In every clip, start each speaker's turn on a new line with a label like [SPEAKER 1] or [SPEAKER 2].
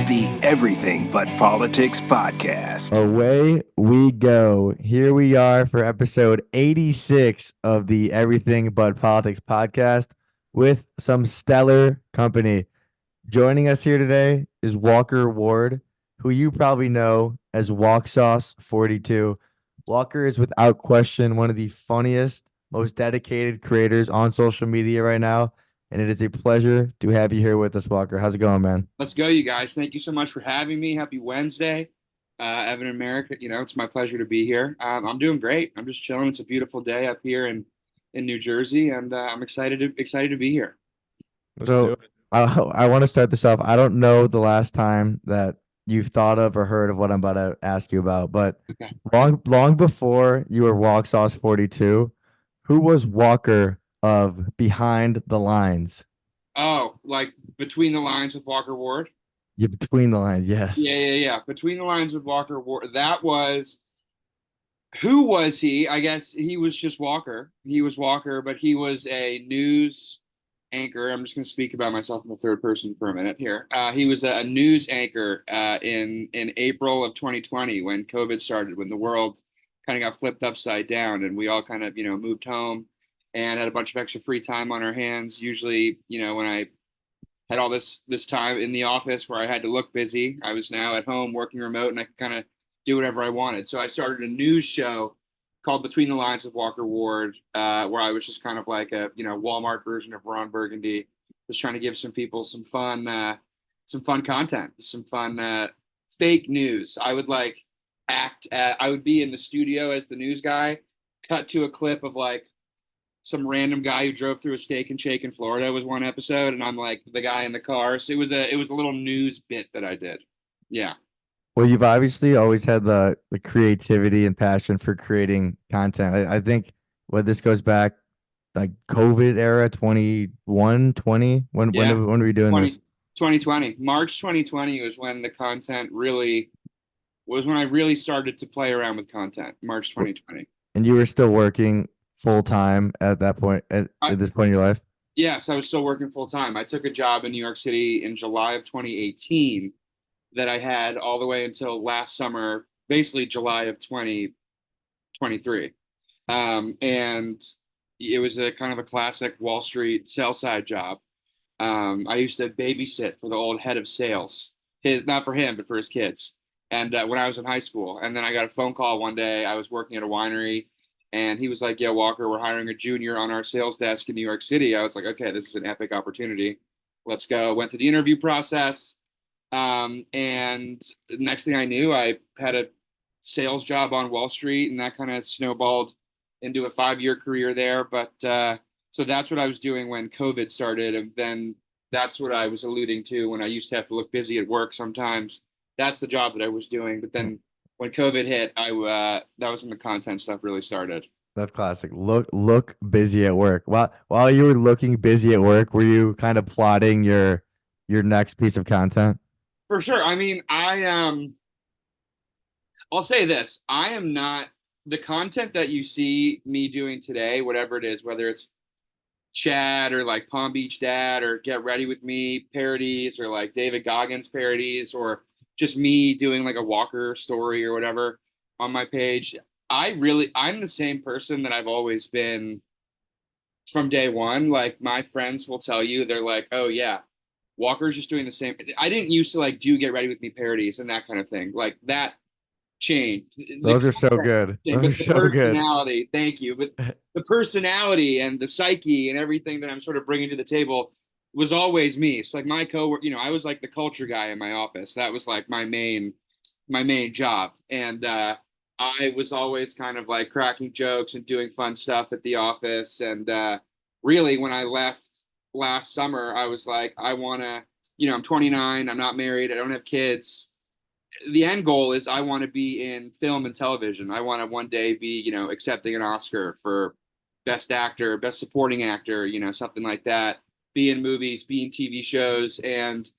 [SPEAKER 1] the Everything But Politics podcast.
[SPEAKER 2] Away we go. Here we are for episode 86 of the Everything But Politics podcast with some stellar company. Joining us here today is Walker Ward, who you probably know as Walk Sauce 42. Walker is without question one of the funniest, most dedicated creators on social media right now. And it is a pleasure to have you here with us, Walker. How's it going, man?
[SPEAKER 3] Let's go, you guys. Thank you so much for having me. Happy Wednesday, Evan and Merrick. It's my pleasure to be here. I'm doing great. I'm just chilling. It's a beautiful day up here in New Jersey, and I'm excited to be here.
[SPEAKER 2] So I want to start this off. I don't know the last time that you've thought of or heard of what I'm about to ask you about, but
[SPEAKER 3] Okay.
[SPEAKER 2] long before you were Walk Sauce 42, who was Walker of Behind the Lines?
[SPEAKER 3] Oh, like Between the Lines with Walker Ward?
[SPEAKER 2] Yeah, Between the Lines, yes.
[SPEAKER 3] Yeah. Between the Lines with Walker Ward. Who was he? I guess he was just Walker. He was Walker, but he was a news anchor. I'm just going to speak about myself in the third person for a minute here. He was a news anchor in April of 2020 when COVID started, when the world kind of got flipped upside down and we all kind of, moved home and had a bunch of extra free time on our hands. Usually, when I had all this time in the office where I had to look busy, I was now at home working remote and I could kind of do whatever I wanted. So I started a news show called Between the Lines with Walker Ward, where I was just kind of like a Walmart version of Ron Burgundy, just trying to give some people some fun content, some fun fake news. I would I would be in the studio as the news guy, cut to a clip of like some random guy who drove through a steak and shake in Florida was one episode, and I'm like the guy in the car. So it was a little news bit that I did. Yeah.
[SPEAKER 2] Well, you've obviously always had the creativity and passion for creating content. I think this goes back like COVID era, 21, 20. When were you doing
[SPEAKER 3] 20,
[SPEAKER 2] this?
[SPEAKER 3] 2020. March 2020 was when the content was when I really started to play around with content. March 2020.
[SPEAKER 2] And you were still working full time at that point, at this point in your life?
[SPEAKER 3] Yes, I was still working full time. I took a job in New York City in July of 2018 that I had all the way until last summer, basically July of 2023. And it was a kind of a classic Wall Street sell side job. I used to babysit for the old head of sales, not for him, but for his kids. And when I was in high school, and then I got a phone call one day. I was working at a winery, and he was like, "Yeah, Walker, we're hiring a junior on our sales desk in New York City." I was like, "Okay, this is an epic opportunity. Let's go." Went through the interview process, and next thing I knew, I had a sales job on Wall Street, and that kind of snowballed into a 5-year career there. But so that's what I was doing when COVID started, and then that's what I was alluding to when I used to have to look busy at work sometimes. That's the job that I was doing. But then when COVID hit, that was when the content stuff really started.
[SPEAKER 2] That's classic. Look busy at work. While you were looking busy at work, were you kind of plotting your next piece of content?
[SPEAKER 3] For sure. I mean, I'll say this. I am not the content that you see me doing today, whatever it is, whether it's Chad or like Palm Beach Dad or Get Ready With Me parodies or like David Goggins parodies or just me doing like a Walker story or whatever on my page. I'm the same person that I've always been from day one. Like my friends will tell you, they're like, "Oh yeah, Walker's just doing the same." I didn't used to like do Get Ready With Me parodies and that kind of thing. Like that changed.
[SPEAKER 2] Those are so good. Those are so good.
[SPEAKER 3] Thank you. But the personality and the psyche and everything that I'm sort of bringing to the table was always me. So like my coworker, I was like the culture guy in my office. That was like my main job. And I was always kind of like cracking jokes and doing fun stuff at the office. And really, when I left last summer, I was like, I want to, I'm 29, I'm not married, I don't have kids. The end goal is I want to be in film and television. I want to one day be, accepting an Oscar for best actor, best supporting actor, something like that. Be in movies, be in TV shows. And,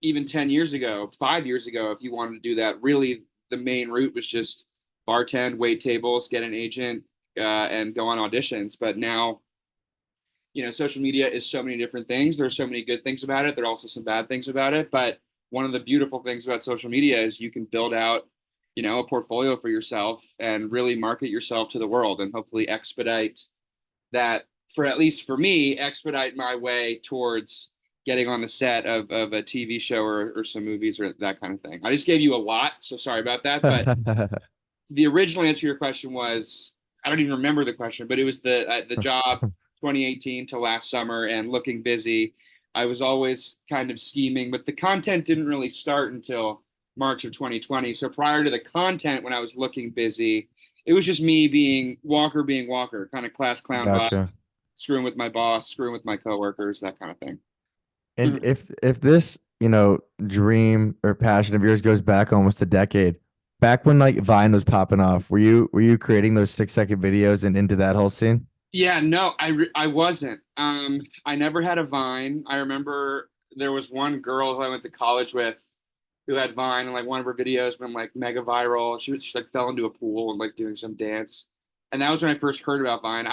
[SPEAKER 3] even 10 years ago, 5 years ago, if you wanted to do that, really the main route was just bartend, wait tables, get an agent, and go on auditions. But now social media is so many different things. There's so many good things about it. There are also some bad things about it. But one of the beautiful things about social media is you can build out, a portfolio for yourself and really market yourself to the world and hopefully expedite that for at least for me, expedite my way towards getting on the set of a TV show or some movies or that kind of thing. I just gave you a lot, so sorry about that. But the original answer to your question was, I don't even remember the question, but it was the job 2018 to last summer and looking busy. I was always kind of scheming, but the content didn't really start until March of 2020. So prior to the content, when I was looking busy, it was just me being Walker, kind of class clown vibe,
[SPEAKER 2] Gotcha.
[SPEAKER 3] screwing with my boss, screwing with my coworkers, that kind of thing.
[SPEAKER 2] And if this, dream or passion of yours goes back almost a decade, back when like Vine was popping off, were you creating those 6-second videos and into that whole scene?
[SPEAKER 3] Yeah, no, I wasn't. I never had a Vine. I remember there was one girl who I went to college with who had Vine, and like one of her videos went like mega viral. She like fell into a pool and like doing some dance, and that was when I first heard about Vine.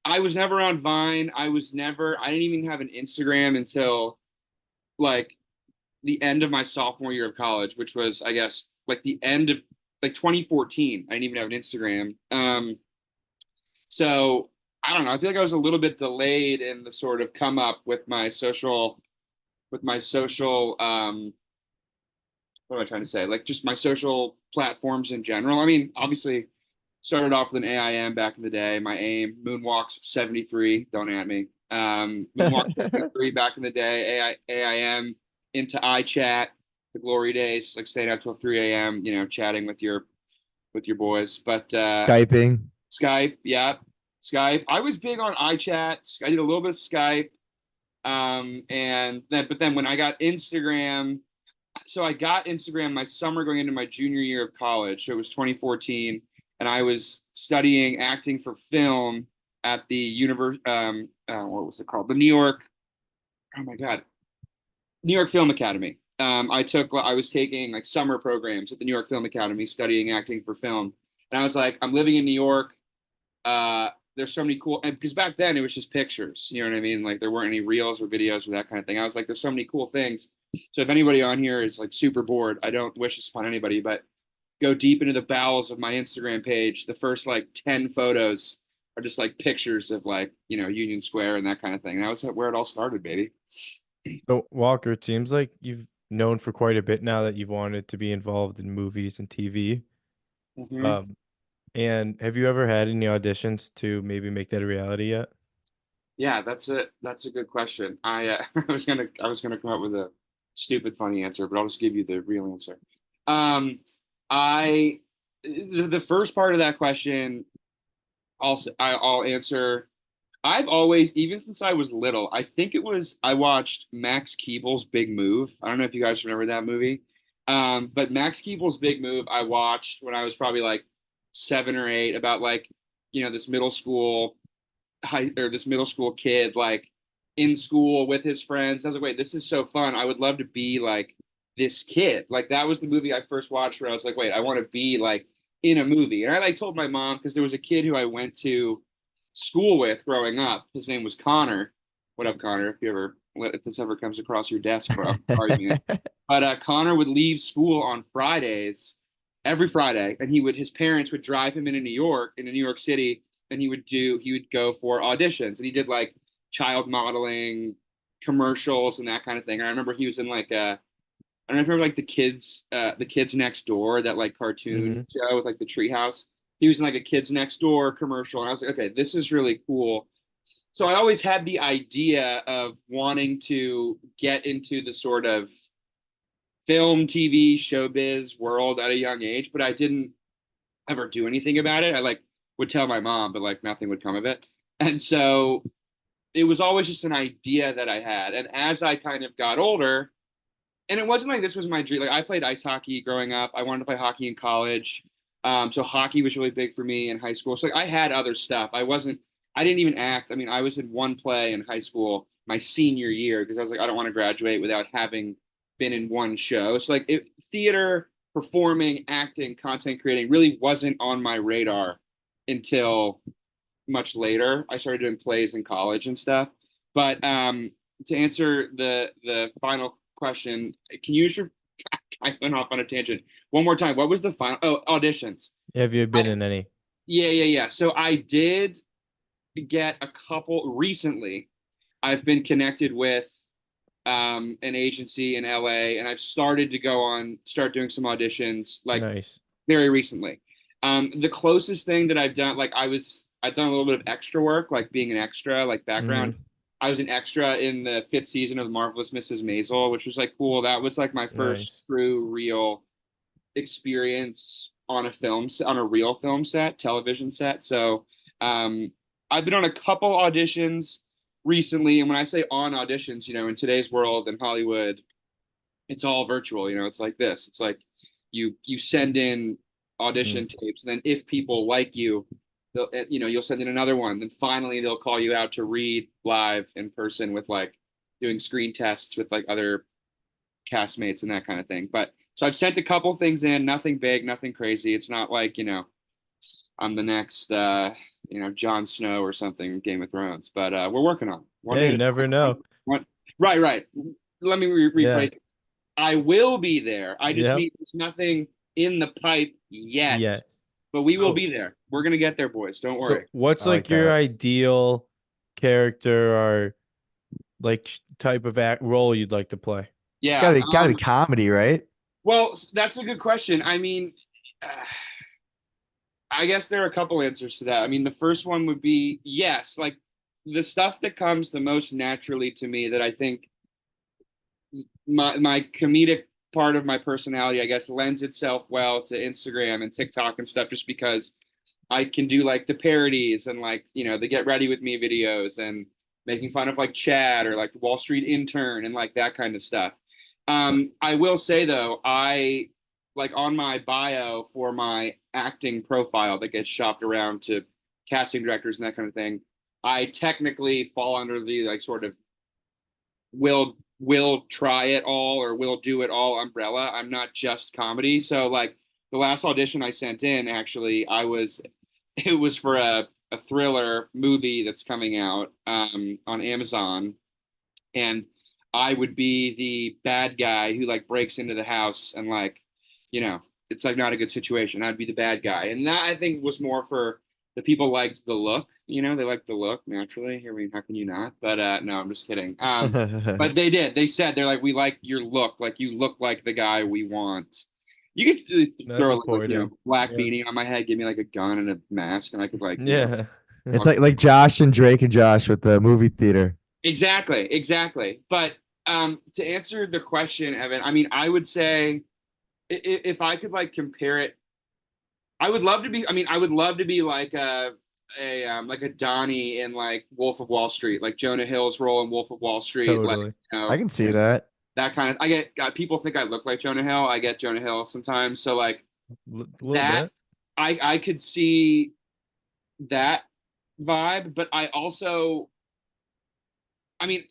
[SPEAKER 3] I was never on Vine. I didn't even have an Instagram until like the end of my sophomore year of college, which was I guess like the end of like 2014. I didn't even have an Instagram. So I don't know. I feel like I was a little bit delayed in the sort of come up with my social what am I trying to say? Like just my social platforms in general. I mean, obviously started off with an AIM back in the day. My AIM, Moonwalks 73, don't at me. Moonwalks 73 back in the day, AIM into iChat, the glory days, like staying up till 3 a.m., chatting with your boys. But
[SPEAKER 2] Skyping.
[SPEAKER 3] Skype, yeah. Skype. I was big on iChat. I did a little bit of Skype. But then when I got Instagram, so I got Instagram my summer going into my junior year of college. So it was 2014, and I was studying acting for film at the what was it called? The New York. Oh my God, New York Film Academy. I was taking like summer programs at the New York Film Academy studying acting for film. And I was like, I'm living in New York. There's so many cool, and because back then it was just pictures, you know what I mean? Like there weren't any reels or videos or that kind of thing. I was like, there's so many cool things. So if anybody on here is like super bored, I don't wish this upon anybody, but go deep into the bowels of my Instagram page. The first like 10 photos are just like pictures of like, Union Square and that kind of thing. And that was where it all started, baby.
[SPEAKER 4] So Walker, it seems like you've known for quite a bit now that you've wanted to be involved in movies and TV.
[SPEAKER 3] Mm-hmm.
[SPEAKER 4] And have you ever had any auditions to maybe make that a reality yet?
[SPEAKER 3] Yeah, that's a good question. I was gonna come up with a stupid funny answer, but I'll just give you the real answer. Um, I the first part of that question, I'll answer. I've always, even since I was little, I watched Max Keeble's Big Move. I don't know if you guys remember that movie. But Max Keeble's Big Move I watched when I was probably like 7 or 8, about like, this middle school this middle school kid like in school with his friends. I was like, wait, this is so fun. I would love to be like this kid. Like that was the movie I first watched where I was like, wait, I want to be like in a movie. And I like told my mom because there was a kid who I went to school with growing up. His name was Connor. What up, Connor? If this ever comes across your desk, bro, sorry, man. But Connor would leave school on Fridays, every Friday, and his parents would drive him into New York City, and he would go for auditions, and he did like child modeling commercials and that kind of thing. I remember he was in like I don't know if you remember like the kids next door, that like cartoon show with like the treehouse. He was in like a kids next door commercial, and I was like, okay, this is really cool. So I always had the idea of wanting to get into the sort of film, TV, showbiz world at a young age, but I didn't ever do anything about it. I like would tell my mom, but like nothing would come of it. And so it was always just an idea that I had. And as I kind of got older, and it wasn't like this was my dream. Like I played ice hockey growing up. I wanted to play hockey in college. So hockey was really big for me in high school. So like I had other stuff. I didn't even act. I mean, I was in one play in high school my senior year because I was like, I don't want to graduate without having been in one show. So like theater, performing, acting, content creating really wasn't on my radar until much later. I started doing plays in college and stuff. But to answer the final question, can you I went off on a tangent. One more time. What was the final? Oh, auditions.
[SPEAKER 4] Have you been in any?
[SPEAKER 3] Yeah. So I did get a couple recently. I've been connected with an agency in LA, and I've started to start doing some auditions like
[SPEAKER 4] Nice.
[SPEAKER 3] very recently. The closest thing that I've done, like I've done a little bit of extra work, like being an extra, like background.
[SPEAKER 4] Mhm.
[SPEAKER 3] I was an extra in the 5th season of The Marvelous Mrs. Maisel, which was like cool. That was like my first
[SPEAKER 4] Nice.
[SPEAKER 3] true real experience on a real film set, television set. So I've been on a couple auditions recently, and when I say on auditions, in today's world in Hollywood, it's all virtual. It's like this. It's like you send in audition tapes, and then if people like you, you'll send in another one. Then finally they'll call you out to read live in person with like doing screen tests with like other castmates and that kind of thing. But so I've sent a couple things in, nothing big, nothing crazy. It's not like, I'm the next Jon Snow or something in Game of Thrones, but we're working on it. One
[SPEAKER 4] Yeah,
[SPEAKER 3] day
[SPEAKER 4] you
[SPEAKER 3] at a
[SPEAKER 4] never
[SPEAKER 3] time.
[SPEAKER 4] know.
[SPEAKER 3] Right. Let me
[SPEAKER 4] Yeah.
[SPEAKER 3] rephrase it. I will be there. I just
[SPEAKER 4] Yep.
[SPEAKER 3] mean there's nothing in the pipe yet.
[SPEAKER 4] Yeah.
[SPEAKER 3] But we will
[SPEAKER 4] So-
[SPEAKER 3] be there. We're gonna get there, boys. Don't
[SPEAKER 4] So
[SPEAKER 3] worry.
[SPEAKER 4] what's
[SPEAKER 2] I
[SPEAKER 4] like
[SPEAKER 2] like
[SPEAKER 4] your
[SPEAKER 2] that.
[SPEAKER 4] ideal character or like type of role you'd like to play?
[SPEAKER 3] Yeah.
[SPEAKER 2] Gotta be comedy, right?
[SPEAKER 3] Well, that's a good question. I mean, I guess there are a couple answers to that. I mean, the first one would be yes, like the stuff that comes the most naturally to me that I think my comedic part of my personality, I guess, lends itself well to Instagram and TikTok and stuff, just because I can do like the parodies and like, the Get Ready With Me videos and making fun of like Chad or like the Wall Street intern and like that kind of stuff. I will say though, I like on my bio for my acting profile that gets shopped around to casting directors and that kind of thing, I technically fall under the like sort of will try it all or will do it all umbrella. I'm not just comedy. So like the last audition I sent in, actually, it was for a thriller movie that's coming out on Amazon, and I would be the bad guy who like breaks into the house and like, it's like not a good situation. I'd be the bad guy, and that I think was more for the people liked the look. They liked the look naturally. I mean, how can you not? But no, I'm just kidding. But they did. They said they're like, we like your look. Like you look like the guy we want. You could
[SPEAKER 4] That's
[SPEAKER 3] throw like,
[SPEAKER 4] supportive.
[SPEAKER 3] black
[SPEAKER 4] Yeah.
[SPEAKER 3] beanie on my head, give me like a gun and a mask, and I could like,
[SPEAKER 4] Yeah.
[SPEAKER 2] It's like Josh and Drake and Josh with the movie theater.
[SPEAKER 3] Exactly. But to answer the question, Evan, I mean, I would say if I could like compare it, I would love to be. I mean, I would love to be like a Donnie in like Wolf of Wall Street, like Jonah Hill's role in Wolf of Wall Street.
[SPEAKER 4] Totally.
[SPEAKER 3] Like,
[SPEAKER 2] I can see that.
[SPEAKER 3] that kind of. I get people think I look like Jonah Hill. I get Jonah Hill sometimes. So like
[SPEAKER 4] Little
[SPEAKER 3] that,
[SPEAKER 4] bit.
[SPEAKER 3] I could see that vibe, but I also, I mean,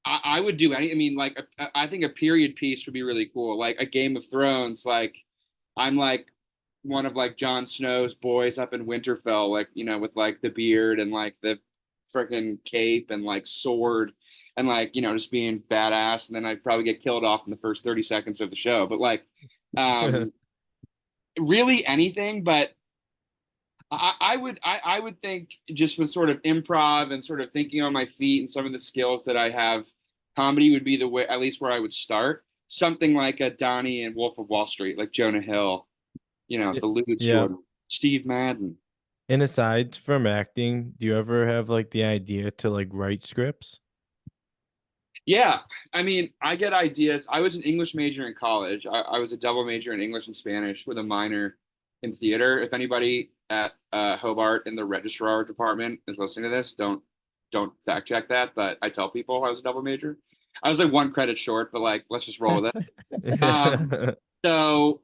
[SPEAKER 3] I would do any. I mean, like I think a period piece would be really cool, like a Game of Thrones. Like I'm like one of like Jon Snow's boys up in Winterfell, like with like the beard and like the freaking cape and like sword and like just being badass. And then I'd probably get killed off in the first 30 seconds of the show. But like, really anything. But I would think just with sort of improv and sort of thinking on my feet and some of the skills that I have, comedy would be the way, at least where I would start. Something like a Donnie and Wolf of Wall Street, like Jonah Hill, the Ludes
[SPEAKER 4] Yeah.
[SPEAKER 3] Jordan, Steve Madden.
[SPEAKER 4] And aside from acting, do you ever have like the idea to like write scripts?
[SPEAKER 3] Yeah, I mean, I get ideas. I was an English major in college. I was a double major in English and Spanish with a minor in theater. If anybody at Hobart in the registrar department is listening to this, don't fact check that. But I tell people I was a double major. I was like 1 credit short, but like let's just roll with it. So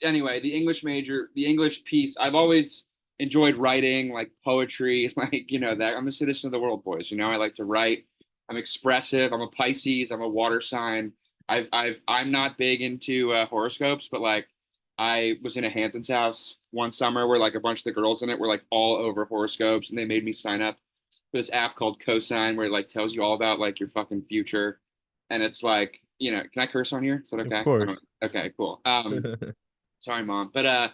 [SPEAKER 3] anyway, the English piece, I've always enjoyed writing, like poetry, like that. I'm a citizen of the world, boys. I like to write. I'm expressive. I'm a Pisces. I'm a water sign. I'm not big into horoscopes, but like I was in a Hamptons house one summer where like a bunch of the girls in it were like all over horoscopes, and they made me sign up for this app called Cosign where it like tells you all about like your fucking future. And it's like, can I curse on here? Is that okay?
[SPEAKER 4] Of course.
[SPEAKER 3] Okay, cool. Sorry, mom. But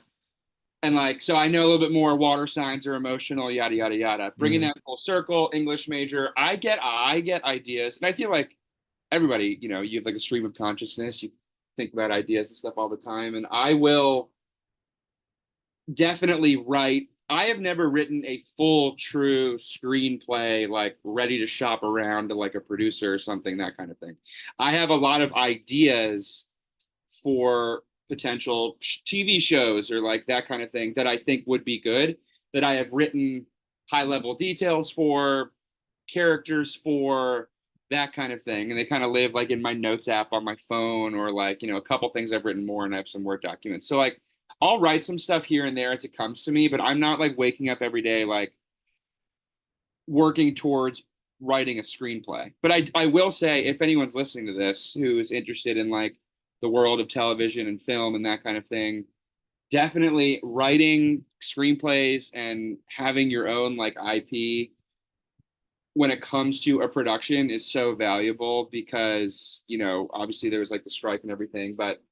[SPEAKER 3] and like, so I know a little bit more. Water signs are emotional, yada yada yada. Bringing that full circle, English major. I get ideas, and I feel like everybody, you have like a stream of consciousness. You think about ideas and stuff all the time, and I will definitely write. I have never written a full, true screenplay, like ready to shop around to like a producer or something, that kind of thing. I have a lot of ideas for potential TV shows or like that kind of thing that I think would be good, that I have written high level details for, characters for, that kind of thing. And they kind of live like in my notes app on my phone, or like, a couple things I've written more, and I have some Word documents. So like I'll write some stuff here and there as it comes to me, but I'm not like waking up every day like working towards writing a screenplay. But I will say, if anyone's listening to this who is interested in like the world of television and film and that kind of thing, definitely writing screenplays and having your own like IP when it comes to a production is so valuable, because, obviously there was like the strike and everything, but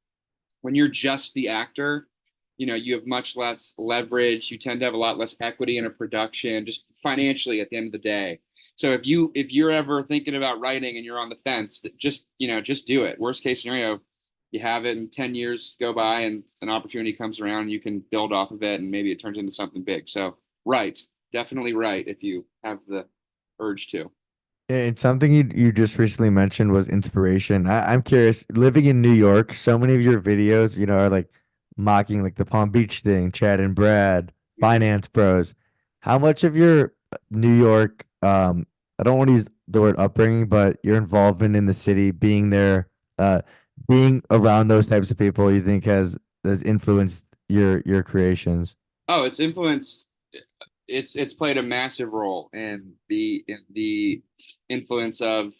[SPEAKER 3] when you're just the actor, you have much less leverage. You tend to have a lot less equity in a production, just financially at the end of the day. So if you're ever thinking about writing and you're on the fence, just do it. Worst case scenario, you have it, and 10 years go by and an opportunity comes around, you can build off of it, and maybe it turns into something big. So definitely write if you have the urge to.
[SPEAKER 2] And something you just recently mentioned was inspiration. I'm curious, living in New York, so many of your videos, are like mocking like the Palm Beach thing, Chad and Brad, Finance Bros. How much of your New York, I don't want to use the word upbringing, but your involvement in the city, being there, being around those types of people, you think has influenced your creations?
[SPEAKER 3] Oh, it's influenced. It's played a massive role in the influence of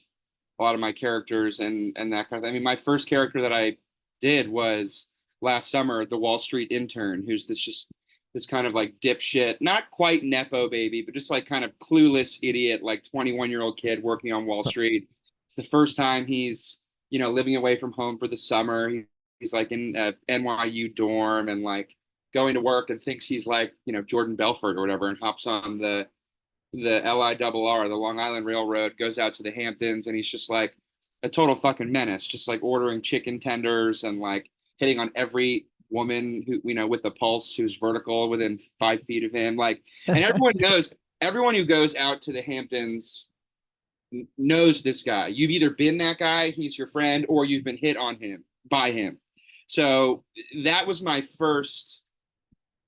[SPEAKER 3] a lot of my characters and that kind of thing. I mean, my first character that I did was last summer, the Wall Street intern, who's this kind of like dipshit, not quite nepo baby, but just like kind of clueless idiot, like 21-year-old kid working on Wall Street. It's the first time he's living away from home for the summer. He's like in a NYU dorm and like going to work, and thinks he's like Jordan Belfort or whatever, and hops on the LIRR, the Long Island Railroad, goes out to the Hamptons, and he's just like a total fucking menace, just like ordering chicken tenders and like hitting on every woman who with a pulse who's vertical within 5 feet of him. Like, and everyone who goes out to the Hamptons knows this guy. You've either been that guy, he's your friend, or you've been hit on him by him. So that was my first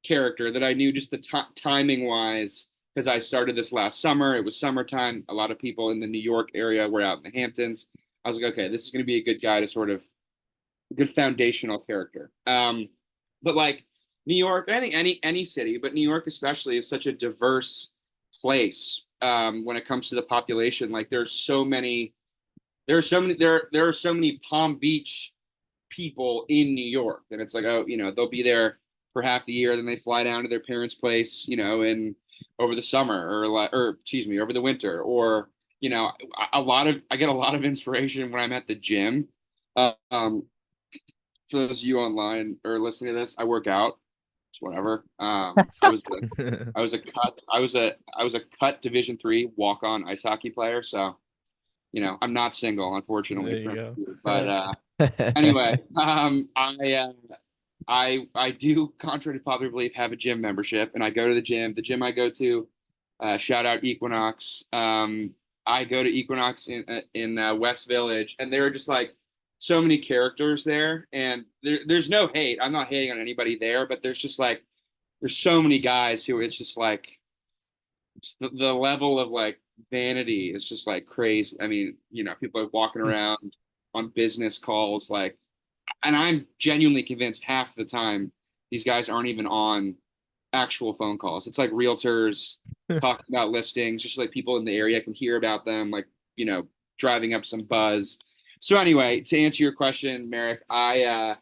[SPEAKER 3] character that I knew, just the timing wise, because I started this last summer. It was summertime. A lot of people in the New York area were out in the Hamptons. I was like, okay, this is going to be a good guy to sort of good foundational character. But like New York, I think any city, but New York especially, is such a diverse place when it comes to the population. Like there are so many Palm Beach people in New York, and it's like, oh, they'll be there for half the year, then they fly down to their parents' place, in over the summer, or excuse me, over the winter, or I get a lot of inspiration when I'm at the gym. For those of you online or listening to this, I work out. It's whatever. I was a cut Division III walk-on ice hockey player, so I'm not single, unfortunately.
[SPEAKER 4] There you go.
[SPEAKER 3] But anyway, I do, contrary to popular belief, have a gym membership, and I go to the gym. The gym I go to, shout out Equinox. I go to Equinox in West Village, and there are just like so many characters there, and there's no hate. I'm not hating on anybody there, but there's so many guys who it's just like the level of like vanity is just like crazy. I mean, people are walking around on business calls, like, and I'm genuinely convinced half the time these guys aren't even on actual phone calls. It's like realtors talking about listings, just like people in the area can hear about them, like, driving up some buzz. So anyway, to answer your question, Merrick, I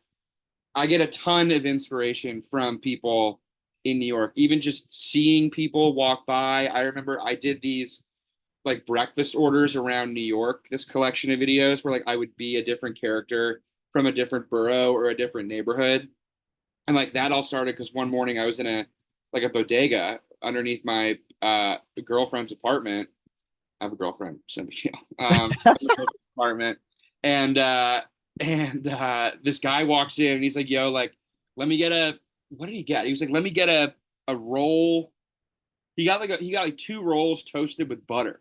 [SPEAKER 3] I get a ton of inspiration from people in New York, even just seeing people walk by. I remember I did these like breakfast orders around New York, this collection of videos where like I would be a different character from a different borough or a different neighborhood. And like that all started because one morning I was in a bodega underneath my girlfriend's apartment. I have a girlfriend, so apartment. And this guy walks in and he's like, yo, like, let me get what did he get? He was like, let me get a roll. He got like 2 rolls toasted with butter.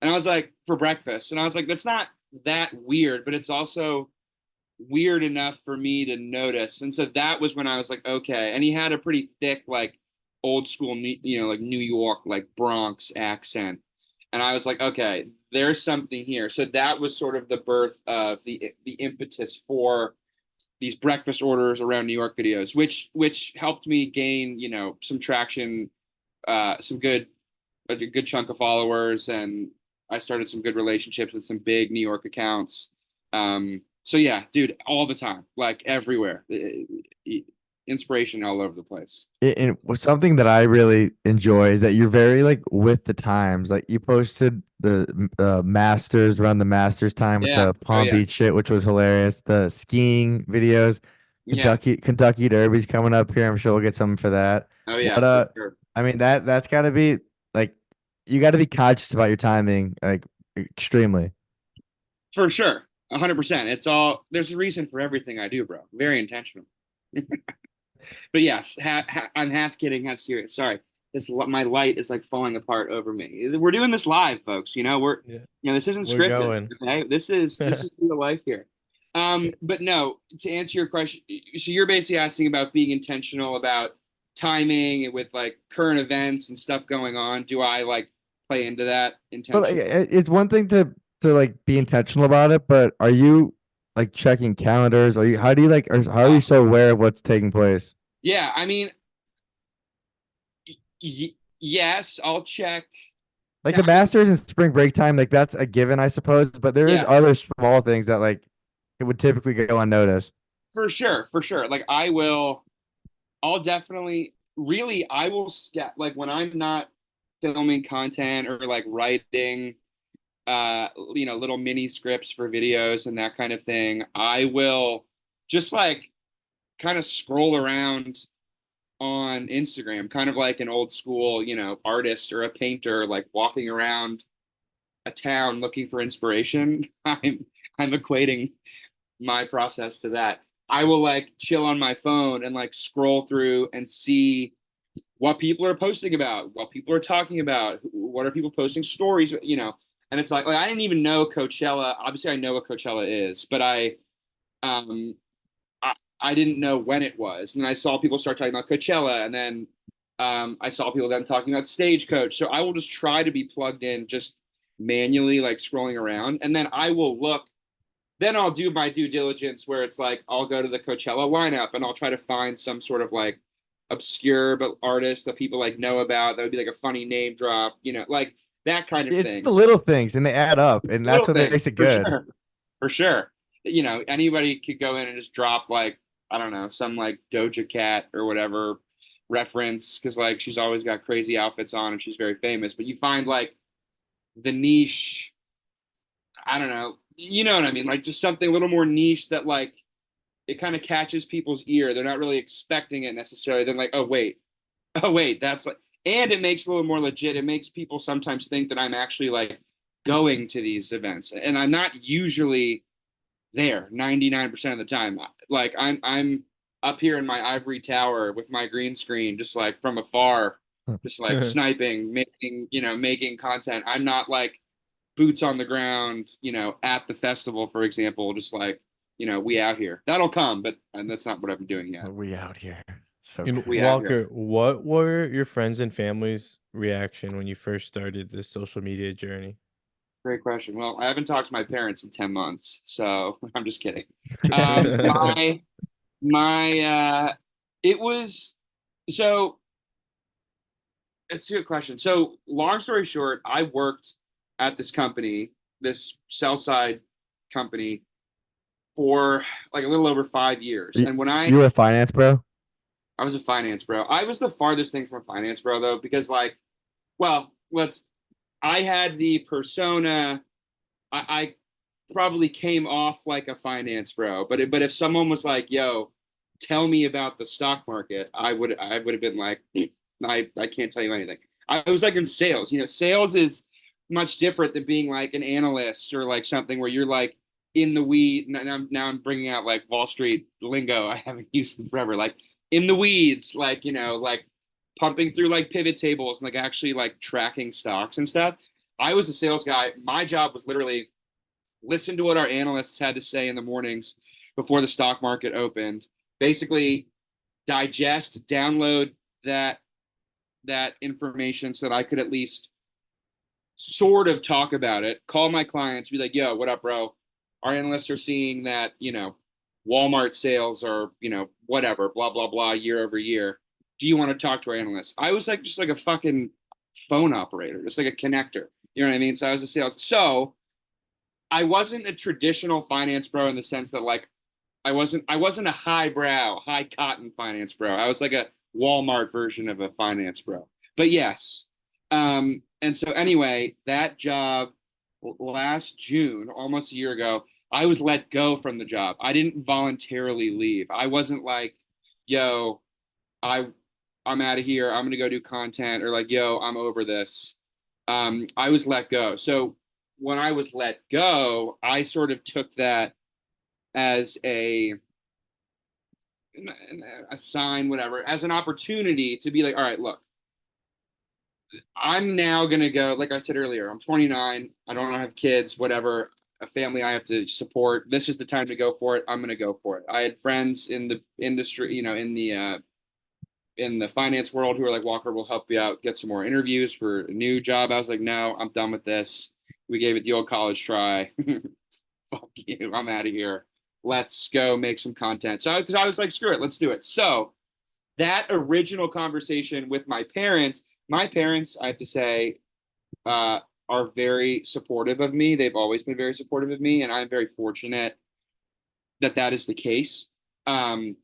[SPEAKER 3] And I was like, for breakfast. And I was like, that's not that weird, but it's also weird enough for me to notice. And so that was when I was like, okay. And he had a pretty thick, like old school, like New York, like Bronx accent. And I was like, okay, there's something here. So that was sort of the birth of the impetus for these breakfast orders around New York videos, which helped me gain, some traction, a good chunk of followers, and I started some good relationships with some big New York accounts. So yeah, dude, all the time, like everywhere, inspiration all over the place.
[SPEAKER 2] And something that I really enjoy is that you're very like with the times. Like you posted the Masters around the Masters time with
[SPEAKER 3] Yeah.
[SPEAKER 2] the Palm Beach shit, which was hilarious. The skiing videos,
[SPEAKER 3] Yeah.
[SPEAKER 2] Kentucky Derby's coming up here. I'm sure we'll get something for that.
[SPEAKER 3] Oh yeah.
[SPEAKER 2] But
[SPEAKER 3] For sure.
[SPEAKER 2] I mean that's got to be like you got to be conscious about your timing, like extremely.
[SPEAKER 3] For sure. 100%. It's all, there's a reason for everything I do, bro. Very intentional. But yes, I'm half kidding, half serious. Sorry, my light is like falling apart over me. We're doing this live, folks.
[SPEAKER 4] Yeah.
[SPEAKER 3] This isn't
[SPEAKER 4] We're
[SPEAKER 3] scripted.
[SPEAKER 4] going.
[SPEAKER 3] Okay, this is real life here. But no, to answer your question, so you're basically asking about being intentional about timing with like current events and stuff going on. Do I like play into that
[SPEAKER 2] But like,
[SPEAKER 3] intentionally?
[SPEAKER 2] it's one thing to like be intentional about it, but are you like checking calendars? How do you like or how are you so aware of what's taking place?
[SPEAKER 3] Yeah, I mean, yes, I'll check.
[SPEAKER 2] Like the Masters and spring break time, like that's a given, I suppose. But there is
[SPEAKER 3] Yeah,
[SPEAKER 2] other small things that like it would typically go unnoticed.
[SPEAKER 3] for sure, for sure. Like I'll definitely, really, I will like when I'm not filming content or like writing, little mini scripts for videos and that kind of thing. I will just like kind of scroll around on Instagram, kind of like an old school, artist or a painter, like walking around a town looking for inspiration. I'm equating my process to that. I will like chill on my phone and like scroll through and see what people are posting about, what people are talking about, what are people posting stories, and it's like I didn't even know Coachella. Obviously, I know what Coachella is, but um, I didn't know when it was, and I saw people start talking about Coachella, and then I saw people then talking about Stagecoach. So I will just try to be plugged in, just manually, like scrolling around, and then I will look. Then I'll do my due diligence where it's like I'll go to the Coachella lineup and I'll try to find some sort of like obscure but artist that people like know about that would be like a funny name drop, like that kind of
[SPEAKER 2] It's
[SPEAKER 3] thing.
[SPEAKER 2] the little things and they add up, and that's
[SPEAKER 3] Little
[SPEAKER 2] what
[SPEAKER 3] things,
[SPEAKER 2] makes it
[SPEAKER 3] for
[SPEAKER 2] good.
[SPEAKER 3] sure. For sure. Anybody could go in and just drop like, I don't know, some like Doja Cat or whatever reference because like she's always got crazy outfits on and she's very famous. But you find like the niche, I don't know, you know what I mean? Like just something a little more niche that like it kind of catches people's ear. They're not really expecting it necessarily. Then like, oh wait, that's like, and it makes it a little more legit. It makes people sometimes think that I'm actually like going to these events, and I'm not usually there 99% of the time. Like I'm up here in my ivory tower with my green screen, just like from afar, just like sniping, making content. I'm not like boots on the ground, at the festival, for example, just like, we out here. That'll come, and that's not what I'm doing yet.
[SPEAKER 2] We out here. So
[SPEAKER 4] And
[SPEAKER 3] We out here.
[SPEAKER 4] Walker, what were your friends and family's reaction when you first started this social media journey?
[SPEAKER 3] Great question. Well, I haven't talked to my parents in 10 months, so I'm just kidding. My it was, so it's a good question. So long story short, I worked at this company, this sell side company, for like a little over 5 years. And when
[SPEAKER 2] You were a finance bro?
[SPEAKER 3] I was a finance bro, I was the farthest thing from a finance bro though, because like, well, I had the persona. I probably came off like a finance bro, but if someone was like, "Yo, tell me about the stock market," I would have been like, I can't tell you anything. I was like in sales. You know, sales is much different than being like an analyst or like something where you're like in the weed. Now I'm bringing out like Wall Street lingo I haven't used in forever. Like in the weeds, like like pumping through like pivot tables and like actually like tracking stocks and stuff. I was a sales guy. My job was literally listen to what our analysts had to say in the mornings before the stock market opened. Basically, digest, download that information so that I could at least sort of talk about it. Call my clients, be like, "Yo, what up, bro? Our analysts are seeing that Walmart sales are whatever, blah blah blah, year over year. Do you want to talk to our analysts?" I was like just like a fucking phone operator, just like a connector. You know what I mean? So I was a sales. So I wasn't a traditional finance bro in the sense that like I wasn't a highbrow, high cotton finance bro. I was like a Walmart version of a finance bro. But yes. And so anyway, that job last June, almost a year ago, I was let go from the job. I didn't voluntarily leave. I wasn't like, "Yo, I'm out of here. I'm gonna go do content," or like, "Yo, I'm over this." I was let go. So when I was let go, I sort of took that as a sign, whatever, as an opportunity to be like, "All right, look, I'm now gonna go." Like I said earlier, I'm 29. I don't have kids, whatever, a family I have to support. This is the time to go for it. I'm gonna go for it. I had friends in the industry, in the finance world who are like, "Walker, will help you out, get some more interviews for a new job." I was like, "No, I'm done with this. We gave it the old college try. Fuck you. I'm out of here. Let's go make some content." So, because I was like, "Screw it, let's do it." So that original conversation with my parents, I have to say, are very supportive of me. They've always been very supportive of me, and I'm very fortunate that that is the case. Um,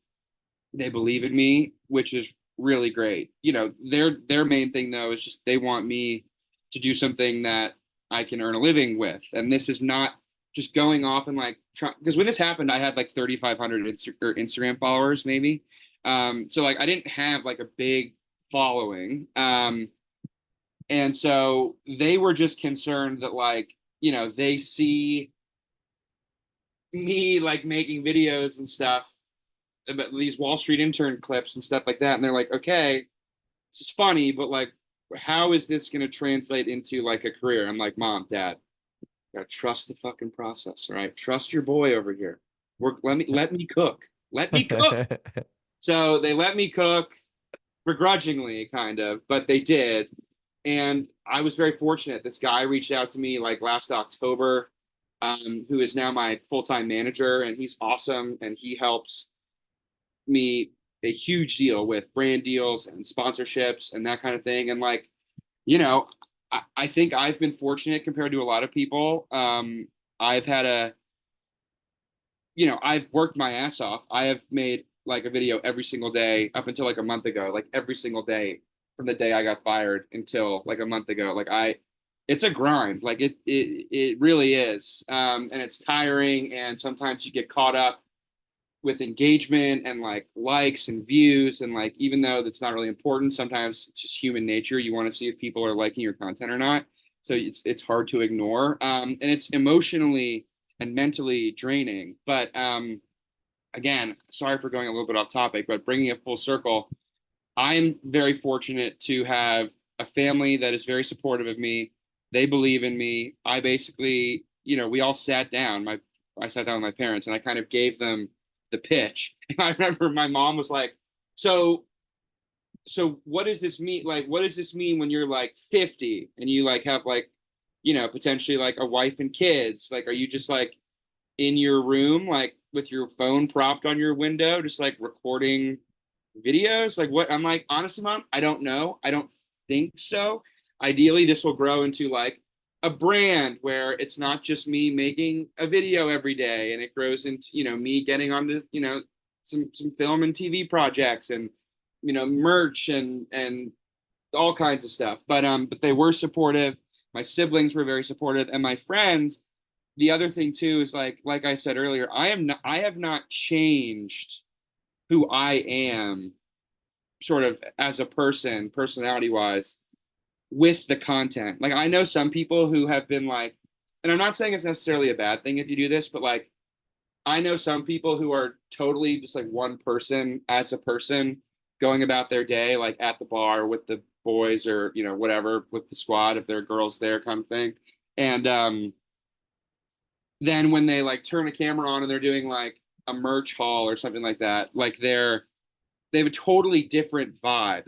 [SPEAKER 3] they believe in me, which is really great. Their main thing though is just they want me to do something that I can earn a living with, and this is not just going off and like because when this happened, I had like 3,500 Instagram followers, maybe. So like I didn't have like a big following, and so they were just concerned that like they see me like making videos and stuff about these Wall Street intern clips and stuff like that. And they're like, "Okay, this is funny, but like, how is this going to translate into like a career?" I'm like, "Mom, Dad, gotta trust the fucking process, all right? Trust your boy over here. Let me cook. Let me cook." So they let me cook begrudgingly, kind of, but they did. And I was very fortunate. This guy reached out to me like last October, who is now my full-time manager, and he's awesome. And he helps me a huge deal with brand deals and sponsorships and that kind of thing. And like, I think I've been fortunate compared to a lot of people. I've had I've worked my ass off. I have made like a video every single day up until like a month ago, like every single day from the day I got fired until like a month ago. It's a grind. Like it really is. And it's tiring. And sometimes you get caught up with engagement and like likes and views. And like, even though that's not really important, sometimes it's just human nature. You want to see if people are liking your content or not. So it's hard to ignore. And it's emotionally and mentally draining. But again, sorry for going a little bit off topic, but bringing it full circle, I'm very fortunate to have a family that is very supportive of me. They believe in me. I basically, we all sat down. I sat down with my parents and I kind of gave them the pitch. And I remember my mom was like, so what does this mean? Like, what does this mean when you're like 50 and you like have like, potentially like a wife and kids? Like, are you just like in your room, like with your phone propped on your window, just like recording videos? Like what? I'm like, honestly, Mom, I don't know. I don't think so. Ideally, this will grow into like a brand where it's not just me making a video every day, and it grows into, me getting onto, some film and TV projects, and, merch and all kinds of stuff. But they were supportive. My siblings were very supportive, and my friends. The other thing too is like I said earlier, I have not changed who I am sort of as a person, personality wise, with the content. Like, I know some people who have been like, and I'm not saying it's necessarily a bad thing if you do this, but like, I know some people who are totally just like one person as a person, going about their day, like at the bar with the boys, or, whatever, with the squad, if there are girls there, kind of thing. And then when they like turn a camera on and they're doing like a merch haul or something like that, like they have a totally different vibe.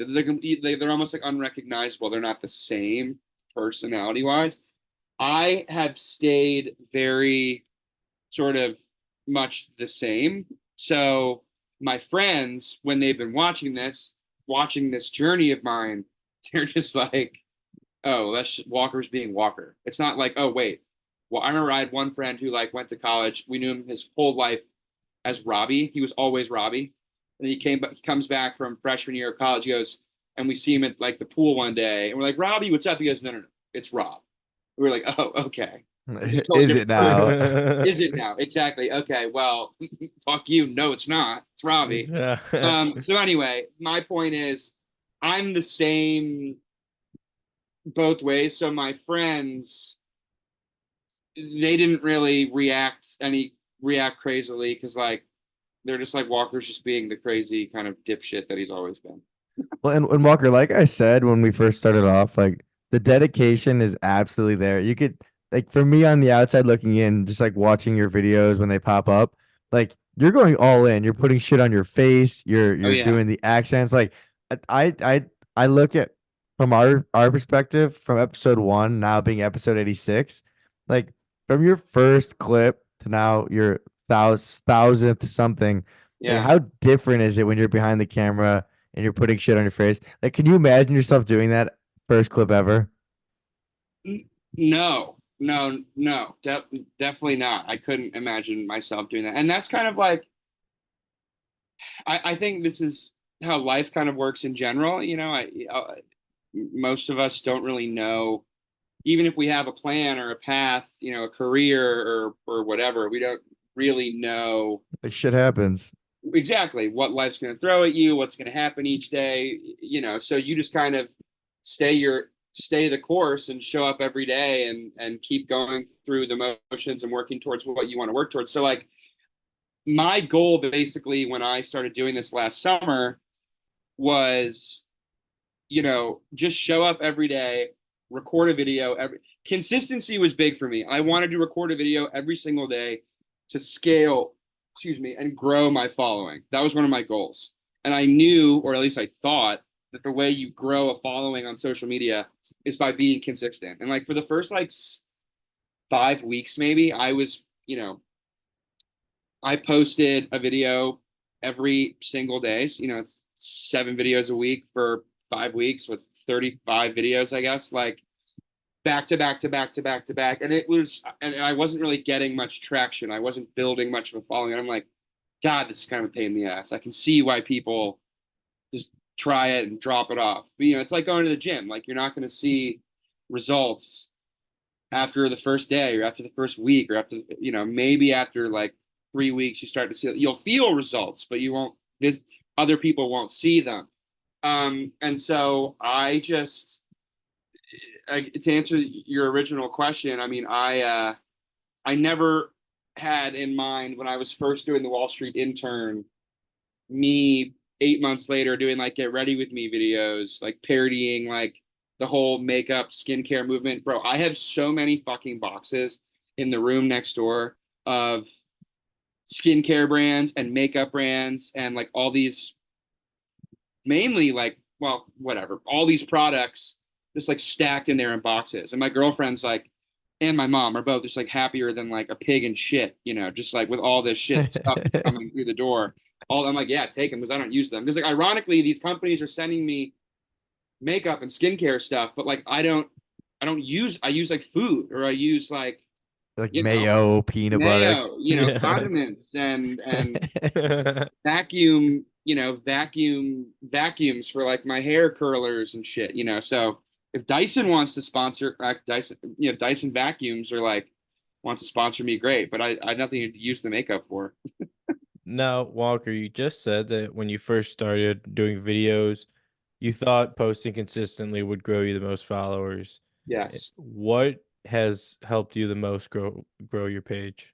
[SPEAKER 3] They're almost like unrecognizable. They're not the same personality wise. I have stayed very sort of much the same. So my friends, when they've been watching this journey of mine, they're just like, oh, that's Walker's being Walker. It's not like, oh, wait. Well, I remember I had one friend who like went to college. We knew him his whole life as Robbie. He was always Robbie. And he comes back from freshman year of college. He goes, and we see him at like the pool one day, and we're like, Robbie, what's up? He goes, no, it's Rob. We were like, oh, okay.
[SPEAKER 2] Is it now?
[SPEAKER 3] Is it now? Exactly. Okay. Well, fuck you. No, it's not. It's Robbie.
[SPEAKER 4] Yeah.
[SPEAKER 3] So anyway, my point is, I'm the same both ways. So my friends, they didn't really react crazily, because like they're just like, Walker's just being the crazy kind of dipshit that he's always been.
[SPEAKER 2] Well, and Walker, like I said when we first started off, like the dedication is absolutely there. You could, like, for me on the outside looking in, just like watching your videos when they pop up, like you're going all in. You're putting shit on your face. You're doing the accents. Like I look at, from our perspective, from episode 1 now being episode 86, like from your first clip to now your thousandth something.
[SPEAKER 3] Yeah.
[SPEAKER 2] Like, how different is it when you're behind the camera and you're putting shit on your face? Like, can you imagine yourself doing that first clip ever?
[SPEAKER 3] No, definitely not. I couldn't imagine myself doing that. And that's kind of like, I think this is how life kind of works in general. Most of us don't really know, even if we have a plan or a path, a career or whatever, we don't really know.
[SPEAKER 2] But shit happens.
[SPEAKER 3] Exactly what life's going to throw at you, what's going to happen each day, so you just kind of stay the course and show up every day and keep going through the motions and working towards what you want to work towards. So like, my goal basically when I started doing this last summer was, just show up every day, record a video. Consistency was big for me. I wanted to record a video every single day to scale, and grow my following. That was one of my goals. And I knew, or at least I thought, that the way you grow a following on social media is by being consistent. And like for the first like 5 weeks, maybe, I was, I posted a video every single day. So, it's 7 videos a week for 5 weeks. What's 35 videos, I guess, like back to back to back to back to back. And I wasn't really getting much traction. I wasn't building much of a following. And I'm like, God, this is kind of a pain in the ass. I can see why people just try it and drop it off. But, it's like going to the gym. Like, you're not going to see results after the first day or after the first week or after, maybe after like 3 weeks, you start to see, you'll feel results, but you won't, other people won't see them. And so I just, to answer your original question, I mean, I never had in mind when I was first doing the Wall Street Intern, me 8 months later doing like Get Ready With Me videos, like parodying like the whole makeup skincare movement. Bro, I have so many fucking boxes in the room next door of skincare brands and makeup brands and like all these, mainly like, well, whatever, all these products just like stacked in there in boxes. And my girlfriend's like, and my mom are both just like happier than like a pig in shit, just like with all this shit stuff coming through the door. I'm like, yeah, take them, because I don't use them. Because like, ironically, these companies are sending me makeup and skincare stuff, but like, I don't I use like food, or I use like,
[SPEAKER 2] Like
[SPEAKER 3] you know,
[SPEAKER 2] mayo, peanut butter.
[SPEAKER 3] mayo, you know,
[SPEAKER 4] Yeah.
[SPEAKER 3] condiments and vacuum, you know, vacuums for like my hair curlers and shit, you know. So if Dyson wants to sponsor, Dyson, you know, Dyson vacuums, or like wants to sponsor me, great. But I had nothing to use the makeup for.
[SPEAKER 4] Now, Walker, you just said that when you first started doing videos, you thought posting consistently would grow you the most followers.
[SPEAKER 3] Yes.
[SPEAKER 4] What has helped you the most grow your page?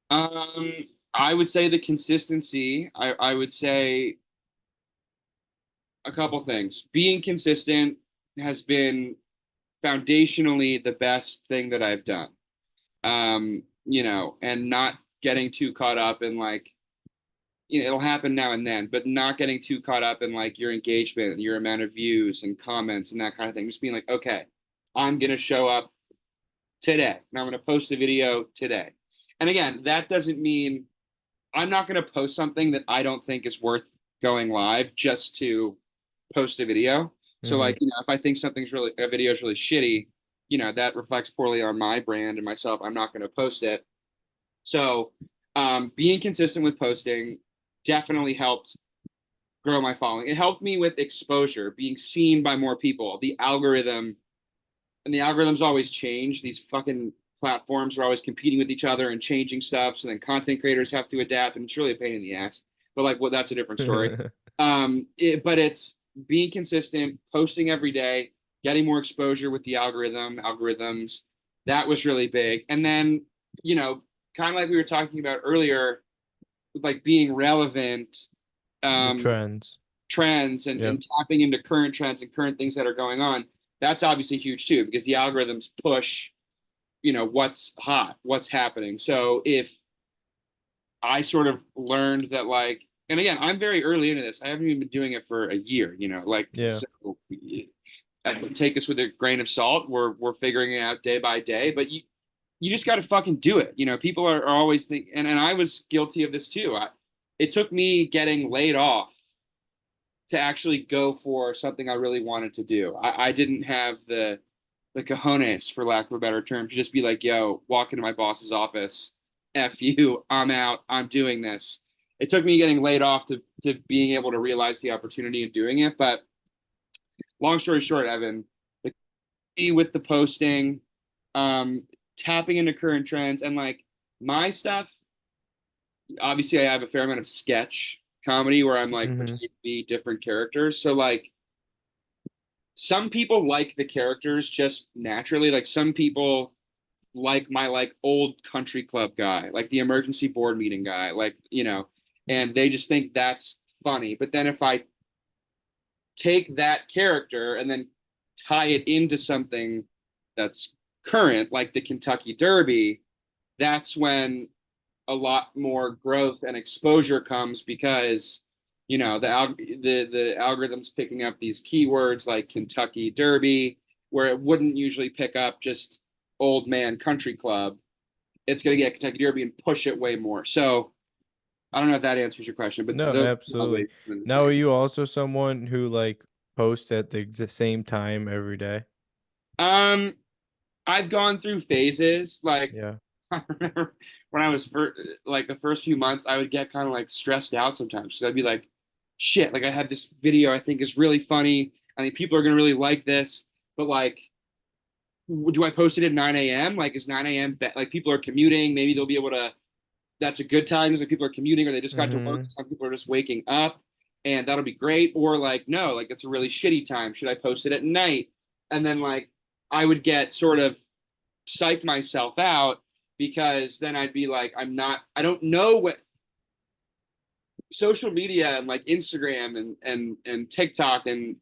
[SPEAKER 3] Um, I would say the consistency. I would say a couple things. Being consistent has been foundationally the best thing that I've done. You know, and not getting too caught up in like, you know, it'll happen now and then, but not getting too caught up in like your engagement and your amount of views and comments and that kind of thing. Just being like, okay, I'm gonna show up today and I'm gonna post a video today. And again, that doesn't mean I'm not gonna post something that I don't think is worth going live just to post a video. So
[SPEAKER 4] Mhm.
[SPEAKER 3] like, you know, if I think a video is really shitty, you know, that reflects poorly on my brand and myself. I'm not going to post it. So being consistent with posting definitely helped grow my following. It helped me with exposure, being seen by more people. The algorithm, and the algorithms always change. These fucking platforms are always competing with each other and changing stuff. So then content creators have to adapt, and it's really a pain in the ass. But like, well, that's a different story. But it's being consistent, posting every day, getting more exposure with the algorithms. That was really big. And then, you know, kind of like we were talking about earlier, with like being relevant,
[SPEAKER 4] The
[SPEAKER 3] um,
[SPEAKER 4] trends.
[SPEAKER 3] trends
[SPEAKER 4] Yep.
[SPEAKER 3] and tapping into current trends and current things that are going on. That's obviously huge too, because the algorithms push, you know, what's hot, what's happening. So if I sort of learned that, like, and again, I'm very early into this. I haven't even been doing it for a year, you know, like,
[SPEAKER 4] Yeah.
[SPEAKER 3] so take this with a grain of salt. We're figuring it out day by day, but you just got to fucking do it. You know, people are always think, and I was guilty of this too. It took me getting laid off to actually go for something I really wanted to do. I didn't have the cojones, for lack of a better term, to just be like, yo, walk into my boss's office, F you, I'm out, I'm doing this. It took me getting laid off to being able to realize the opportunity of doing it. But long story short, Evan, the key with the posting, um, tapping into current trends, and like my stuff, obviously I have a fair amount of sketch comedy where I'm like
[SPEAKER 4] Mhm.
[SPEAKER 3] pretending to be different characters. So like some people like the characters just naturally. Like some people like my like old country club guy, like the emergency board meeting guy, like, you know, and they just think that's funny. But then if I take that character and then tie it into something that's current, like the Kentucky Derby, that's when a lot more growth and exposure comes, because you know the algorithm's picking up these keywords like Kentucky Derby, where it wouldn't usually pick up just old man country club. It's going to get Kentucky Derby and push it way more. So I don't know if that answers your question, but
[SPEAKER 4] No,
[SPEAKER 3] those
[SPEAKER 4] absolutely.
[SPEAKER 3] probably
[SPEAKER 4] Now, are you also someone who like posts at the same time every day?
[SPEAKER 3] um I've gone through phases. Like
[SPEAKER 4] Yeah.
[SPEAKER 3] I remember when I was like the first few months, I would get kind of like stressed out sometimes, because I'd be like, shit, like I have this video I think is really funny. I think people are gonna really like this, but like, do I post it at 9 a.m.? Like, is 9 a.m. Like people are commuting? Maybe they'll be able to. That's a good time because like people are commuting or they just got to work.
[SPEAKER 4] Mm-hmm.
[SPEAKER 3] Some people are just waking up, and that'll be great. Or like, no, like it's a really shitty time. Should I post it at night? And then like I would get sort of psych myself out, because then I'd be like, I don't know what social media and like Instagram and TikTok and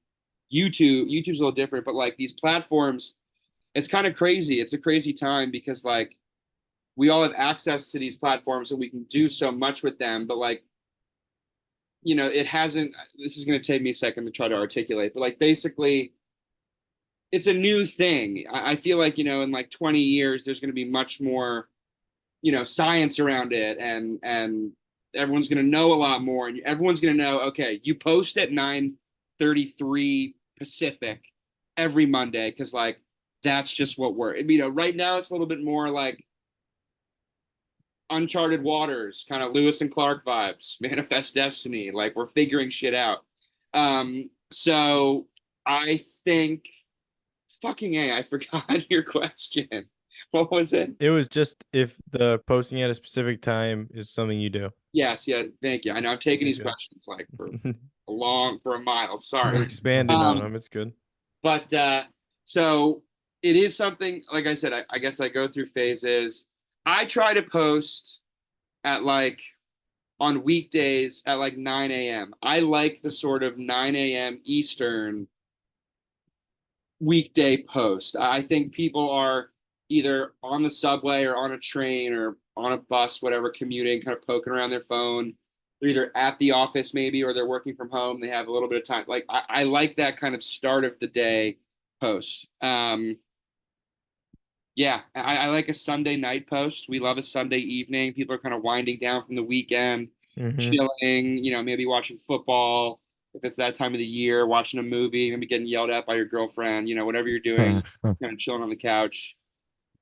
[SPEAKER 3] YouTube's a little different, but like these platforms, it's kind of crazy. It's a crazy time because like we all have access to these platforms and we can do so much with them, but like, you know, it hasn't, this is going to take me a second to try to articulate, but like basically it's a new thing. I feel like, you know, in like 20 years, there's going to be much more, you know, science around it, and everyone's going to know a lot more, and everyone's going to know, okay, you post at 9:33 Pacific every Monday, because like that's just what we're, right now it's a little bit more like uncharted waters, kind of Lewis and Clark vibes, Manifest Destiny. Like we're figuring shit out. So I think, fucking A, I forgot your question. What was it?
[SPEAKER 4] It was just if the posting at a specific time is something you do.
[SPEAKER 3] Yes, yeah, thank you. I know I'm taking these
[SPEAKER 4] Okay.
[SPEAKER 3] questions like for a mile.
[SPEAKER 4] We're
[SPEAKER 3] Sorry.
[SPEAKER 4] expanding on them. It's good.
[SPEAKER 3] But so it is something, like I said, I guess I go through phases. I try to post at like on weekdays at like 9 a.m. I like the sort of 9 a.m. Eastern weekday post. I think people are either on the subway or on a train or on a bus, whatever, commuting, kind of poking around their phone. They're either at the office maybe or they're working from home. They have a little bit of time. Like I like that kind of start of the day post. Yeah, I like a Sunday night post. We love a Sunday evening. People are kind of winding down from the weekend, chilling, maybe watching football. If it's that time of the year, watching a movie, maybe getting yelled at by your girlfriend, whatever you're doing, kind of chilling on the couch.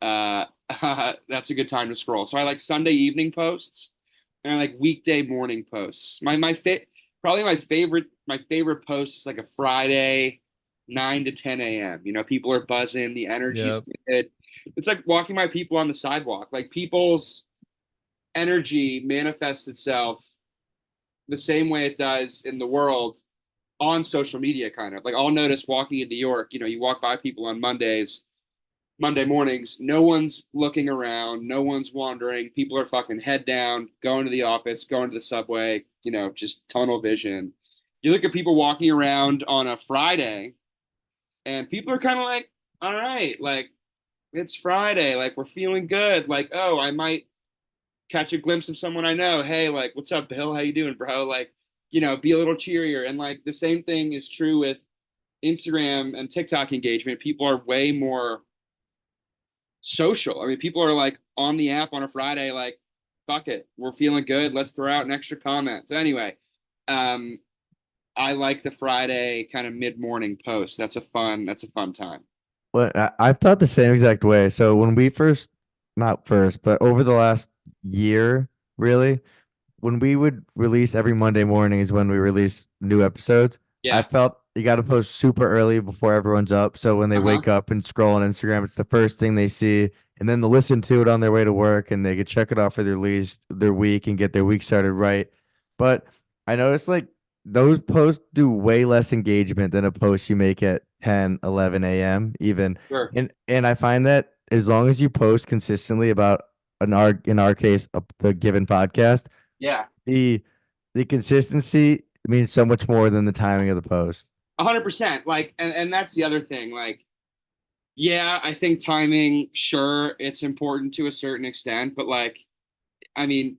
[SPEAKER 3] That's a good time to scroll. So I like Sunday evening posts and I like weekday morning posts. Probably my favorite post is like a Friday 9 to 10 a.m. People are buzzing, the energy's good. It's like walking by people on the sidewalk. Like people's energy manifests itself the same way it does in the world on social media, kind of. Like I'll notice walking in New York, you walk by people on Monday mornings, no one's looking around, no one's wandering. People are fucking head down, going to the office, going to the subway, just tunnel vision. You look at people walking around on a Friday and people are kind of like, all right, like it's Friday, like we're feeling good. Like, oh, I might catch a glimpse of someone I know. Hey, like, what's up, Bill? How you doing, bro? Like, be a little cheerier. And like the same thing is true with Instagram and TikTok engagement. People are way more social. I mean, people are like on the app on a Friday, like, fuck it, we're feeling good. Let's throw out an extra comment. So anyway, I like the Friday kind of mid-morning post. That's a fun time.
[SPEAKER 2] Well, I've thought the same exact way. So when we not first, but over the last year, really, when we would release every Monday morning is when we release new episodes.
[SPEAKER 3] Yeah.
[SPEAKER 2] I felt you got to post super early before everyone's up. So when they wake up and scroll on Instagram, it's the first thing they see. And then they'll listen to it on their way to work and they could check it off for their week and get their week started right. But I noticed like those posts do way less engagement than a post you make at 10, 11 a.m. even.
[SPEAKER 3] Sure.
[SPEAKER 2] And I find that as long as you post consistently about in our case, the given podcast,
[SPEAKER 3] yeah,
[SPEAKER 2] the consistency means so much more than the timing of the post.
[SPEAKER 3] 100%. Like, and that's the other thing. Like, yeah, I think timing, sure, it's important to a certain extent, but like, I mean,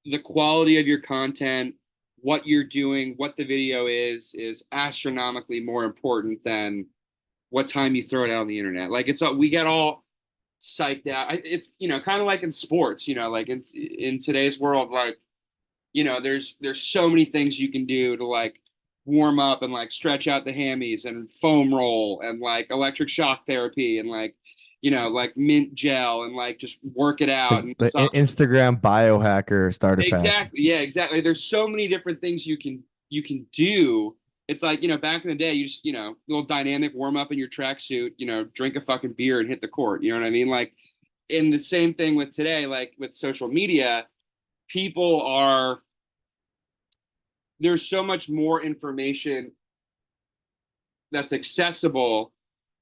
[SPEAKER 3] the quality of your content, what you're doing, what the video is astronomically more important than what time you throw it out on the internet. Like we get all psyched out. It's, kind of like in sports, like in today's world, like, there's so many things you can do to like warm up and like stretch out the hammies and foam roll and like electric shock therapy and like, like mint gel and like just work it out.
[SPEAKER 2] The Instagram biohacker starter pack.
[SPEAKER 3] Exactly. Yeah, exactly. There's so many different things you can do. It's like, back in the day, you just, little dynamic warm up in your tracksuit, drink a fucking beer and hit the court. You know what I mean? Like, in the same thing with today, like with social media, there's so much more information that's accessible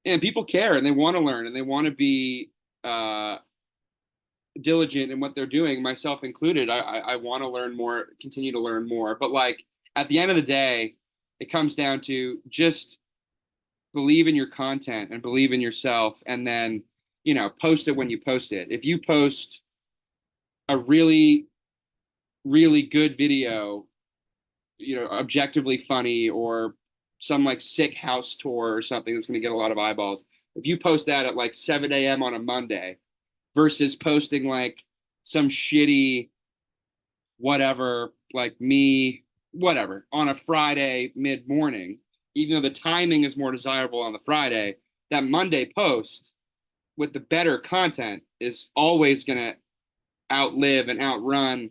[SPEAKER 3] and people care and they want to learn and they want to be diligent in what they're doing, myself included. I want to learn more, continue to learn more. But like at the end of the day, it comes down to just believe in your content and believe in yourself and then, post it when you post it. If you post a really, really good video, objectively funny or some like sick house tour or something that's going to get a lot of eyeballs. If you post that at like 7 a.m. on a Monday versus posting like some shitty whatever, like me, whatever, on a Friday mid-morning, even though the timing is more desirable on the Friday, that Monday post with the better content is always going to outlive and outrun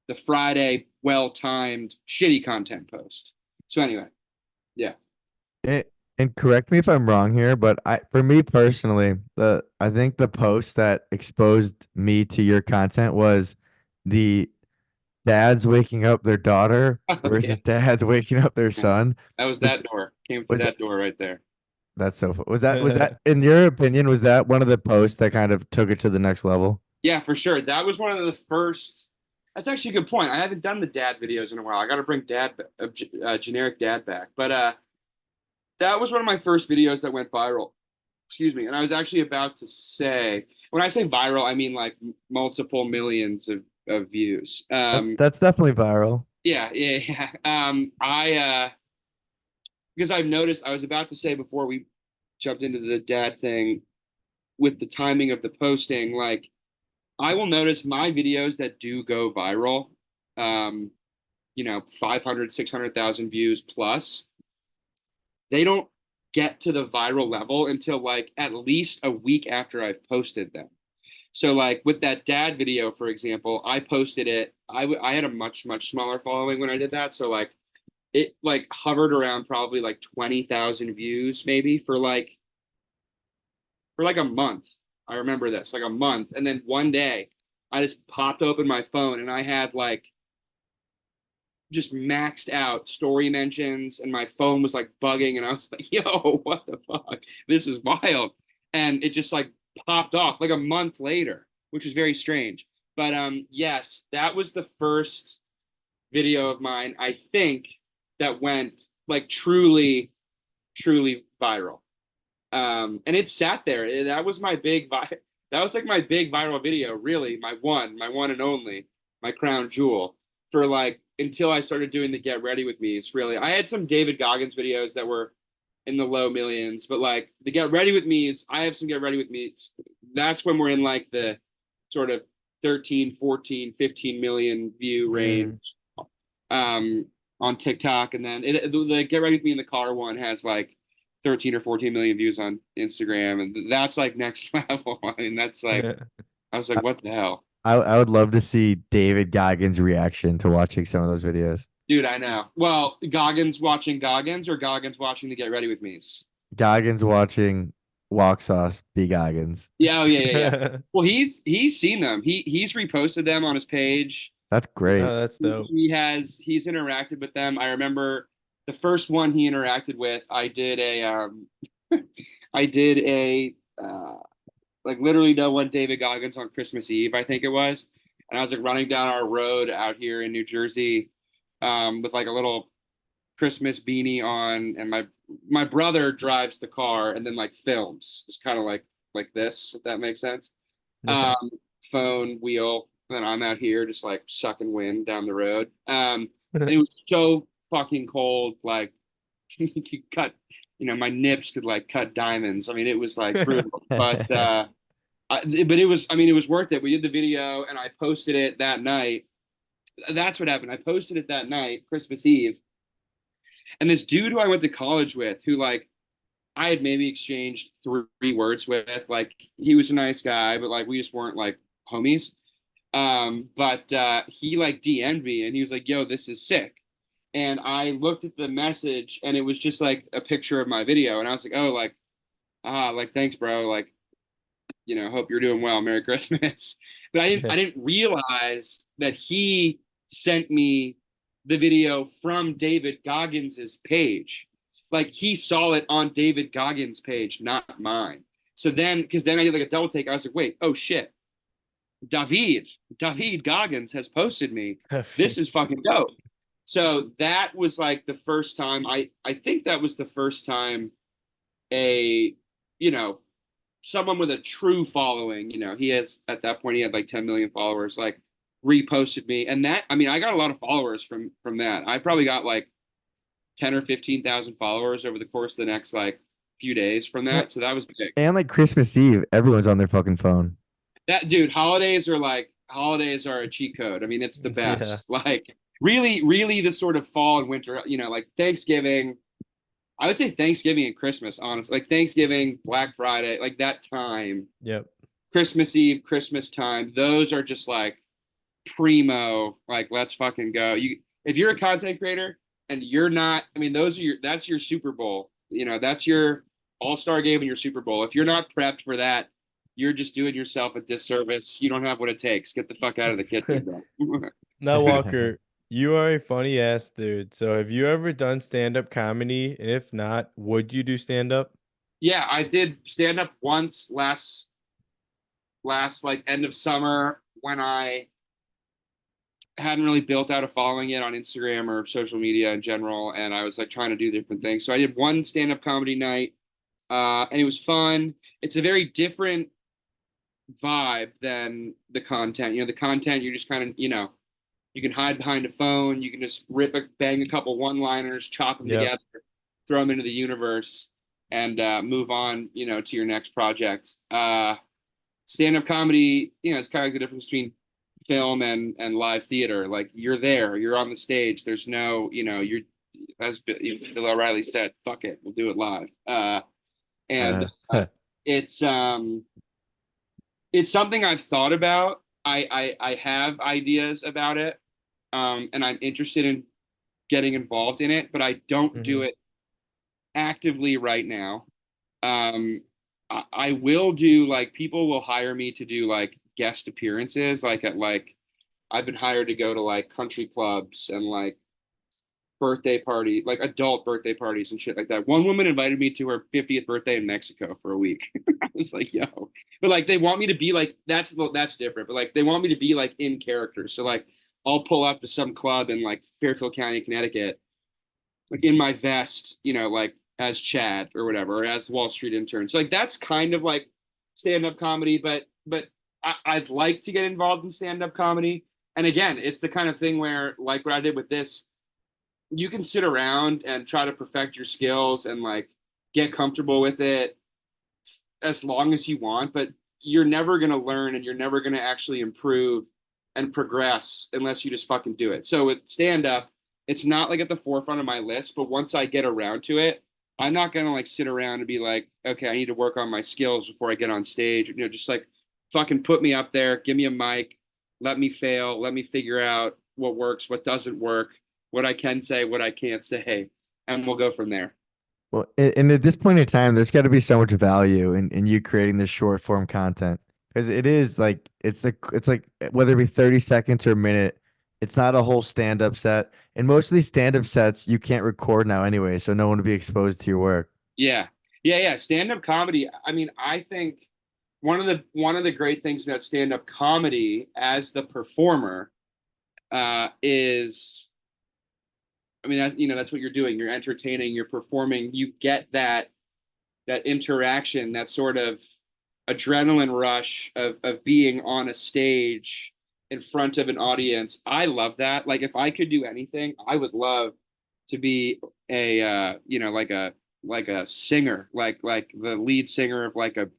[SPEAKER 3] the Friday well-timed shitty content post. So anyway, yeah.
[SPEAKER 2] And correct me if I'm wrong here, but for me personally, I think the post that exposed me to your content was the dads waking up their daughter versus
[SPEAKER 3] Yeah.
[SPEAKER 2] dads waking up their
[SPEAKER 3] Yeah.
[SPEAKER 2] son.
[SPEAKER 3] That was that door. Came through
[SPEAKER 2] was
[SPEAKER 3] that door right there.
[SPEAKER 2] That's so was that in your opinion, was that one of the posts that kind of took it to the next level?
[SPEAKER 3] Yeah, for sure. That was one of the first. That's actually a good point. I haven't done the dad videos in a while. I got to bring generic dad back. But that was one of my first videos that went viral. Excuse me. And I was actually about to say, when I say viral, I mean like multiple millions of views.
[SPEAKER 2] That's definitely viral.
[SPEAKER 3] Yeah. Because I've noticed, I was about to say before we jumped into the dad thing, with the timing of the posting, like I will notice my videos that do go viral, 500, 600,000 views plus, they don't get to the viral level until like at least a week after I've posted them. So like with that dad video, for example, I posted it. I had a much smaller following when I did that. So like it like hovered around probably like 20,000 views maybe for like a month. I remember this, like a month. And then one day I just popped open my phone and I had like just maxed out story mentions and my phone was like bugging and I was like, yo, what the fuck? This is wild. And it just like popped off like a month later, which is very strange. But yes, that was the first video of mine, I think, that went like truly viral. And it sat there. That was my big that was like my big viral video, really, my one and only, my crown jewel, for like until I started doing the Get Ready With Me's. Really, I had some David Goggins videos that were in the low millions, but like the Get Ready With Me's, I have some Get Ready With Me's. That's when we're in like the sort of 13, 14, 15 million view range on TikTok. And then the Get Ready With Me in the Car one has like 13 or 14 million views on Instagram. And that's like next level. I mean, that's like, I was like, what the hell?
[SPEAKER 2] I would love to see David Goggins' reaction to watching some of those videos.
[SPEAKER 3] Dude, I know. Well, Goggins watching Goggins or Goggins watching the Get Ready With Me's?
[SPEAKER 2] Goggins watching Walk Sauce be Goggins.
[SPEAKER 3] Yeah, yeah. Well, he's seen them. He's reposted them on his page.
[SPEAKER 2] That's great.
[SPEAKER 4] Oh, that's dope.
[SPEAKER 3] He's interacted with them. I remember the first one he interacted with. I did a like literally no one David Goggins on Christmas Eve, I think it was, and I was like running down our road out here in New Jersey, with like a little Christmas beanie on, and my brother drives the car and then like films, just kind of like this, if that makes sense. Phone wheel, and I'm out here just like sucking wind down the road. And it was so fucking cold, like you cut, my nips could like cut diamonds. I mean, it was like brutal, but it was worth it. We did the video and I posted it that night. That's what happened. I posted it that night, Christmas Eve. And this dude who I went to college with, who like I had maybe exchanged 3 words with, like he was a nice guy, but like we just weren't like homies. But he like DM'd me and he was like, yo, this is sick. And I looked at the message and it was just like a picture of my video. And I was like, oh, like thanks, bro. Like, hope you're doing well. Merry Christmas. But I didn't realize that he sent me the video from David Goggins' page. Like he saw it on David Goggins' page, not mine. So then, because then I did like a double take, I was like, wait, oh shit. David Goggins has posted me. This is fucking dope. So that was like the first time, I think that was the first time someone with a true following, he has, at that point, he had like 10 million followers, like reposted me. And that, I mean, I got a lot of followers from that. I probably got like 10 or 15,000 followers over the course of the next like few days from that. So that was big.
[SPEAKER 2] And like Christmas Eve, everyone's on their fucking phone.
[SPEAKER 3] That dude, holidays are a cheat code. I mean, it's the best. Yeah. Like really the sort of fall and winter, like Thanksgiving, I would say Thanksgiving and Christmas, honestly. Like Thanksgiving, Black Friday, like that time,
[SPEAKER 4] Yep.
[SPEAKER 3] Christmas Eve, Christmas time, those are just like primo, like let's fucking go. If you're a content creator and you're not, I mean, that's your Super Bowl. That's your All-Star game and your Super Bowl. If you're not prepped for that, you're just doing yourself a disservice. You don't have what it takes. Get the fuck out of the kitchen, bro.
[SPEAKER 4] Now, Walker, you are a funny ass dude. So have you ever done stand-up comedy? And if not, would you do stand-up?
[SPEAKER 3] Yeah, I did stand up once last like end of summer when I hadn't really built out a following yet on Instagram or social media in general, and I was like trying to do different things. So I did one stand-up comedy night, and it was fun. It's a very different vibe than the content. The content you're just kind of, you can hide behind a phone, you can just bang a couple one-liners, chop them
[SPEAKER 4] Yep.
[SPEAKER 3] together, throw them into the universe, and move on, to your next project. Stand-up comedy, it's kind of like the difference between film and live theater. Like you're there, you're on the stage. There's no, you're, as Bill O'Reilly said, fuck it, we'll do it live. And it's something I've thought about. I have ideas about it, and I'm interested in getting involved in it, but I don't do it actively right now. I will do, like, people will hire me to do like guest appearances, like at like I've been hired to go to like country clubs and like birthday party, like adult birthday parties and shit like that. One woman invited me to her 50th birthday in Mexico for a week. I was like, yo, but like they want me to be like, that's different, but like they want me to be like in character. So like I'll pull up to some club in like Fairfield County, Connecticut, like in my vest, like as Chad or whatever, or as Wall Street intern. So like that's kind of like stand-up comedy, but I'd like to get involved in stand-up comedy. And again, it's the kind of thing where, like what I did with this, you can sit around and try to perfect your skills and like get comfortable with it as long as you want, but you're never going to learn and you're never going to actually improve and progress unless you just fucking do it. So with stand-up, it's not like at the forefront of my list, but once I get around to it, I'm not going to like sit around and be like, okay, I need to work on my skills before I get on stage. Just like fucking put me up there, give me a mic, let me fail, let me figure out what works, what doesn't work, what I can say, what I can't say, and we'll go from there.
[SPEAKER 2] Well, and at this point in time, there's got to be so much value in you creating this short form content, because it is like it's like whether it be 30 seconds or a minute, it's not a whole stand up set. And most of these stand up sets you can't record now anyway, so no one will be exposed to your work.
[SPEAKER 3] Yeah. Stand up comedy. I mean, I think one of the great things about stand up comedy as the performer is, I mean, that's what you're doing. You're entertaining, you're performing, you get that interaction, that sort of adrenaline rush of being on a stage in front of an audience. I love that. Like if I could do anything, I would love to be a like a singer, like the lead singer of like a,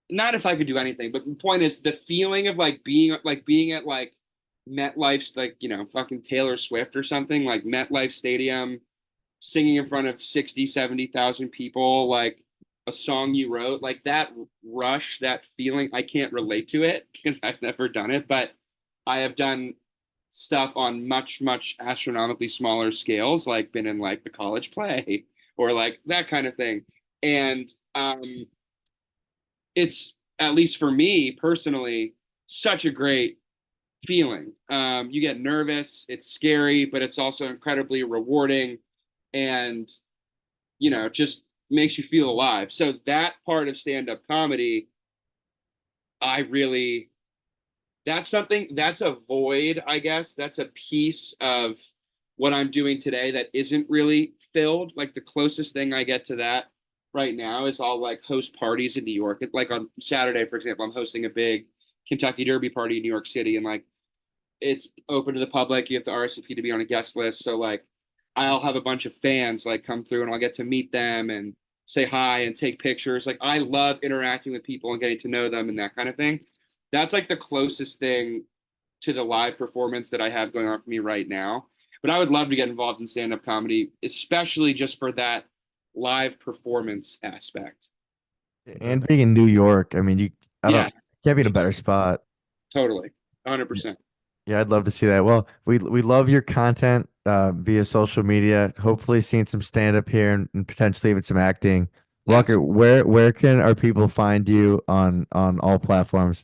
[SPEAKER 3] not if I could do anything, but the point is the feeling of like being at like MetLife's, like, fucking Taylor Swift or something, like MetLife Stadium, singing in front of 60, 70,000 people, like a song you wrote, like that rush, that feeling. I can't relate to it because I've never done it, but I have done stuff on much, much astronomically smaller scales, like been in like the college play or like that kind of thing. And it's, at least for me personally, such a great feeling. You get nervous, it's scary, but it's also incredibly rewarding and, just makes you feel alive. So that part of stand-up comedy, that's a void, I guess. That's a piece of what I'm doing today that isn't really filled. Like the closest thing I get to that right now is I'll like host parties in New York. Like on Saturday, for example, I'm hosting a big Kentucky Derby party in New York City, and like it's open to the public. You have to RSVP to be on a guest list. So like I'll have a bunch of fans like come through and I'll get to meet them and say hi and take pictures. Like I love interacting with people and getting to know them and that kind of thing. That's like the closest thing to the live performance that I have going on for me right now. But I would love to get involved in stand-up comedy, especially just for that live performance aspect.
[SPEAKER 2] And being in New York, I mean, I
[SPEAKER 3] Yeah.
[SPEAKER 2] don't can't be in a better spot.
[SPEAKER 3] Totally. 100%.
[SPEAKER 2] Yeah, I'd love to see that. Well, we love your content via social media. Hopefully, seeing some stand up here and potentially even some acting. Walker, where can our people find you on all platforms?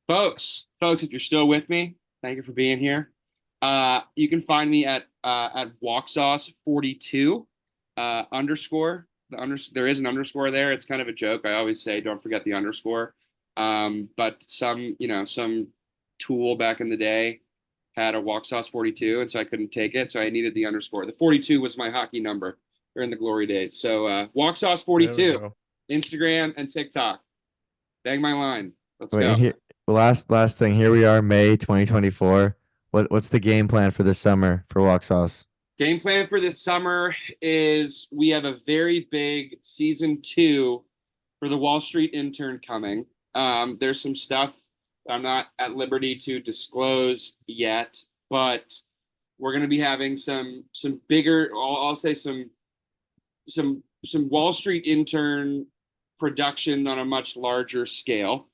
[SPEAKER 3] Folks, if you're still with me, thank you for being here. You can find me at WalkSauce42 underscore. There is an underscore there. It's kind of a joke. I always say don't forget the underscore. But some tool back in the day had a WalkSauce42, and so I couldn't take it, so I needed the underscore. The 42 was my hockey number during the glory days. So WalkSauce42, Instagram and TikTok. Bang my line. Let's go.
[SPEAKER 2] Here, last thing. Here we are, May 2024. What's the game plan for this summer for Walk Sauce?
[SPEAKER 3] Game plan for this summer is we have a very big season 2 for the Wall Street Intern coming. There's some stuff I'm not at liberty to disclose yet, but we're going to be having some bigger, I'll say some Wall Street Intern production on a much larger scale.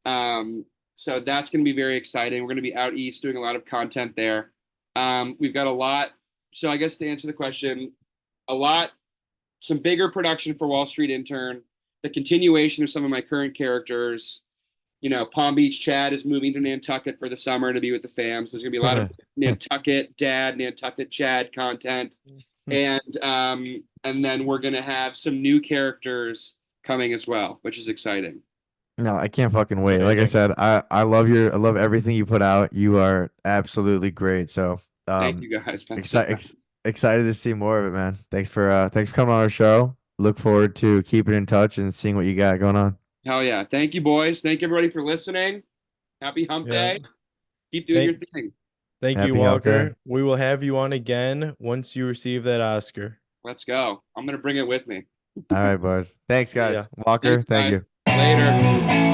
[SPEAKER 3] So that's going to be very exciting. We're going to be out east doing a lot of content there. We've got a lot. So I guess to answer the question, some bigger production for Wall Street Intern, the continuation of some of my current characters. Palm Beach Chad is moving to Nantucket for the summer to be with the fam. So there's going to be a lot of Nantucket Dad, Nantucket Chad content. And then we're going to have some new characters coming as well, which is exciting.
[SPEAKER 2] No, I can't fucking wait. Like I said, I love everything you put out. You are absolutely great. So
[SPEAKER 3] thank you guys.
[SPEAKER 2] Excited to see more of it, man. Thanks for coming on our show. Look forward to keeping in touch and seeing what you got going on.
[SPEAKER 3] Hell yeah. Thank you, boys. Thank everybody for listening. Happy hump day. Keep doing your thing.
[SPEAKER 4] Thank you, Walker. We will have you on again once you receive that Oscar.
[SPEAKER 3] Let's go. I'm going to bring it with me.
[SPEAKER 2] All right, boys. Thanks, guys. Walker, thank you.
[SPEAKER 3] Later.